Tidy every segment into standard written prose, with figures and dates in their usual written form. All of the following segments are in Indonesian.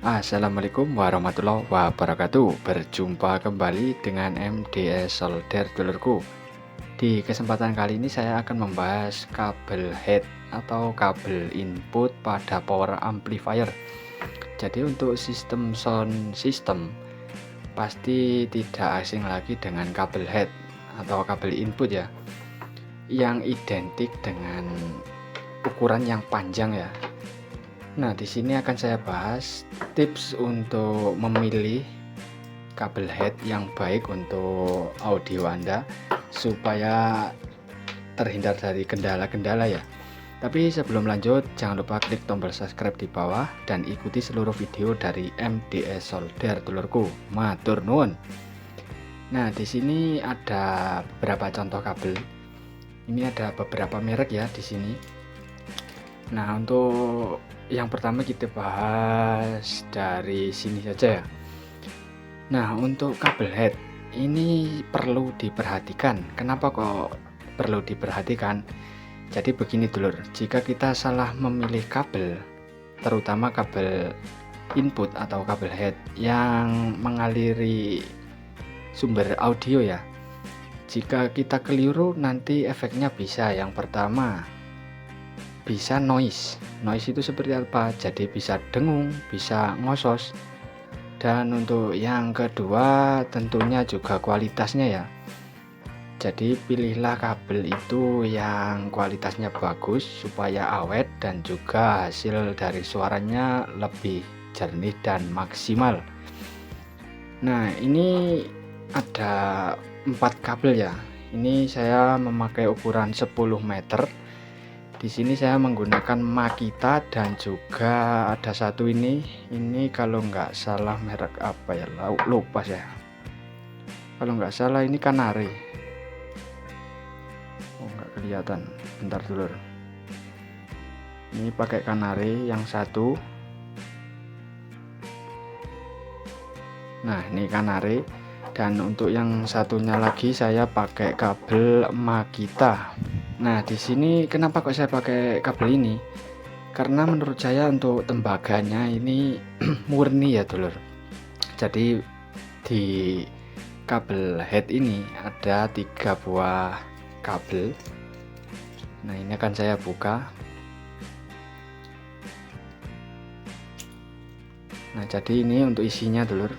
Assalamualaikum warahmatullahi wabarakatuh. Berjumpa kembali dengan MDS Solder dulurku. Di kesempatan kali ini saya akan membahas kabel head atau kabel input pada power amplifier. Jadi untuk sistem sound system pasti tidak asing lagi dengan kabel head atau kabel input ya, yang identik dengan ukuran yang panjang ya. Nah, di sini akan saya bahas tips untuk memilih kabel head yang baik untuk audio Anda supaya terhindar dari kendala-kendala ya. Tapi sebelum lanjut, jangan lupa klik tombol subscribe di bawah dan ikuti seluruh video dari MDS Solder dulurku. Matur nuwun. Nah, di sini ada beberapa contoh kabel. Ini ada beberapa merek ya di sini. Nah, untuk yang pertama kita bahas dari sini saja ya. Nah, untuk kabel head ini perlu diperhatikan. Kenapa kok perlu diperhatikan? Jadi begini dulur, jika kita salah memilih kabel, terutama kabel input atau kabel head yang mengaliri sumber audio ya, jika kita keliru nanti efeknya bisa yang pertama bisa noise itu seperti apa, jadi bisa dengung, bisa ngosos. Dan untuk yang kedua tentunya juga kualitasnya ya, jadi pilihlah kabel itu yang kualitasnya bagus supaya awet dan juga hasil dari suaranya lebih jernih dan maksimal. Nah, ini ada 4 kabel ya, ini saya memakai ukuran 10 meter. Di sini saya menggunakan Makita dan juga ada satu ini kalau nggak salah merek apa ya, lupa saya. Kalau nggak salah ini Kanari. Oh, nggak kelihatan. Bentar dulu. Ini pakai Kanari yang satu. Nah, ini Kanari. Dan untuk yang satunya lagi saya pakai kabel Makita. Nah, di sini kenapa kok saya pakai kabel ini? Karena menurut saya untuk tembaganya ini murni ya dulur. Jadi di kabel head ini ada 3 buah kabel. Nah, ini akan saya buka. Nah, jadi ini untuk isinya dulur.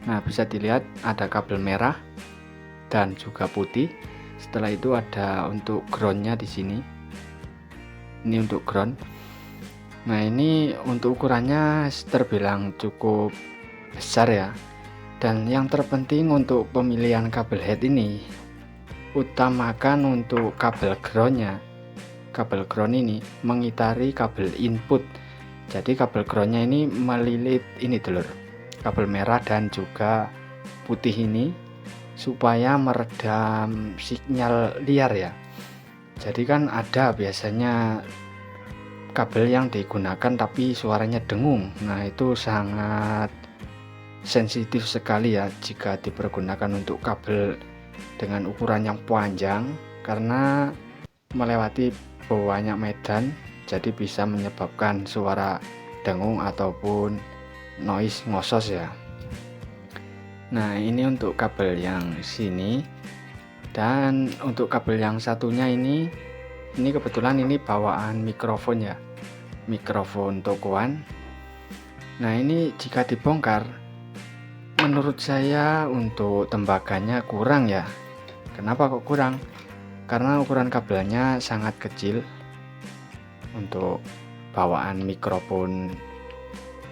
Nah, bisa dilihat ada kabel merah dan juga putih. Setelah itu ada untuk groundnya di sini. Ini untuk ground. Nah, ini untuk ukurannya terbilang cukup besar ya. Dan yang terpenting untuk pemilihan kabel head ini, utamakan untuk kabel groundnya. Kabel ground ini mengitari kabel input. Jadi kabel groundnya ini melilit ini dulur, kabel merah dan juga putih ini, supaya meredam sinyal liar ya. Jadi kan ada biasanya kabel yang digunakan tapi suaranya dengung. Nah, itu sangat sensitif sekali ya jika dipergunakan untuk kabel dengan ukuran yang panjang, karena melewati banyak medan, jadi bisa menyebabkan suara dengung ataupun noise ngosos ya. Nah, ini untuk kabel yang sini. Dan untuk kabel yang satunya ini kebetulan ini bawaan mikrofon ya, mikrofon tokoan. Nah, ini jika dibongkar menurut saya untuk tembaganya kurang ya. Kenapa kok kurang? Karena ukuran kabelnya sangat kecil untuk bawaan mikrofon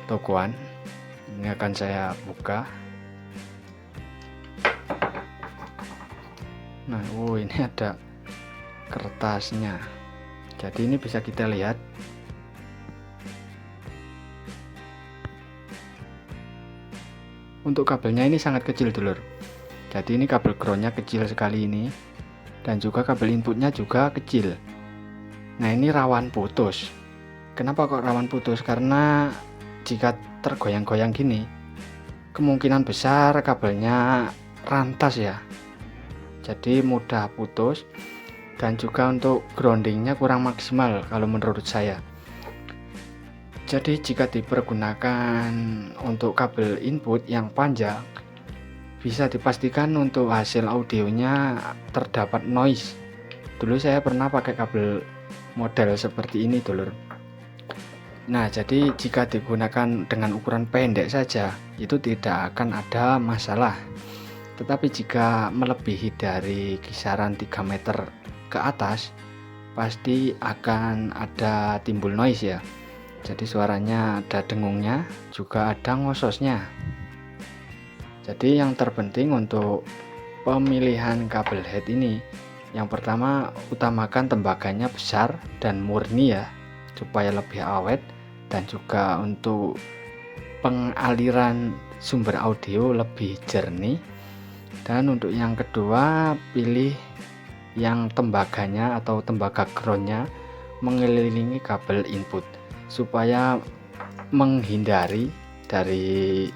tokoan. Ini akan saya buka. Nah, ini ada kertasnya. Jadi ini bisa kita lihat. Untuk kabelnya ini sangat kecil dulur. Jadi ini kabel groundnya kecil sekali ini. Dan juga kabel inputnya juga kecil. Nah, ini rawan putus. Kenapa kok rawan putus? Karena jika tergoyang-goyang gini, kemungkinan besar kabelnya rantas ya, jadi mudah putus. dan juga untuk groundingnya kurang maksimal kalau menurut saya. Jadi jika dipergunakan untuk kabel input yang panjang, bisa dipastikan untuk hasil audionya terdapat noise. Dulu saya pernah pakai kabel model seperti ini dulur. Nah, jadi jika digunakan dengan ukuran pendek saja, itu tidak akan ada masalah. Tetapi jika melebihi dari kisaran 3 meter ke atas, pasti akan ada timbul noise ya. Jadi suaranya ada dengungnya, juga ada ngososnya. Jadi yang terpenting untuk pemilihan kabel head ini, yang pertama utamakan tembaganya besar dan murni ya, supaya lebih awet, dan juga untuk pengaliran sumber audio lebih jernih. Dan untuk yang kedua, pilih yang tembaganya atau tembaga groundnya mengelilingi kabel input, supaya menghindari dari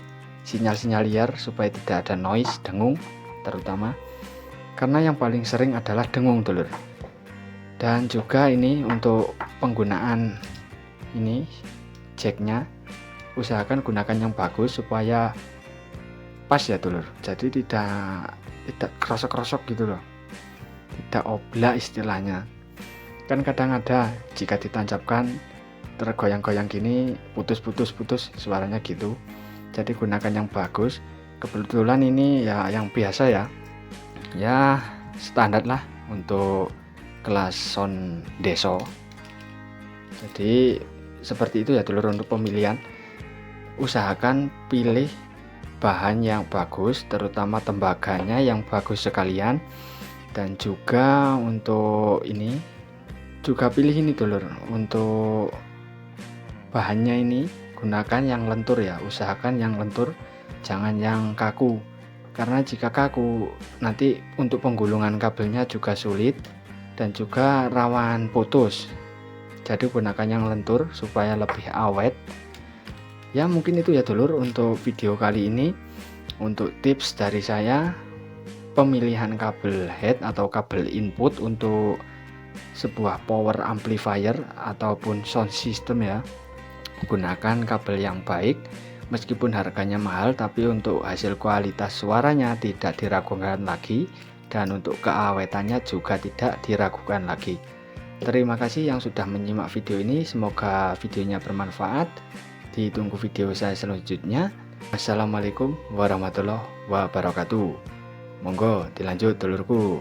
sinyal-sinyal liar, supaya tidak ada noise, dengung terutama, karena yang paling sering adalah dengung dulur. Dan juga ini untuk penggunaan ini jacknya, usahakan gunakan yang bagus supaya pas ya dulur, jadi tidak kerosok-kerosok gitu loh, tidak oblak istilahnya. Kan kadang ada jika ditancapkan tergoyang-goyang gini, putus suaranya gitu. Jadi gunakan yang bagus. Kebetulan ini ya yang biasa ya standar lah untuk kelas sound deso. Jadi seperti itu ya dulur untuk pemilihan. Usahakan pilih bahan yang bagus, terutama tembaganya yang bagus sekalian. Dan juga untuk ini juga pilih ini dulur, untuk bahannya ini gunakan yang lentur ya, usahakan yang lentur, jangan yang kaku, karena jika kaku nanti untuk penggulungan kabelnya juga sulit dan juga rawan putus. Jadi gunakan yang lentur supaya lebih awet ya. Mungkin itu ya dulur untuk video kali ini, untuk tips dari saya pemilihan kabel head atau kabel input untuk sebuah power amplifier ataupun sound system ya. Gunakan kabel yang baik, meskipun harganya mahal, tapi untuk hasil kualitas suaranya tidak diragukan lagi, dan untuk keawetannya juga tidak diragukan lagi. Terima kasih yang sudah menyimak video ini, semoga videonya bermanfaat. Ditunggu video saya selanjutnya. Assalamualaikum warahmatullahi wabarakatuh. Monggo dilanjut dulurku.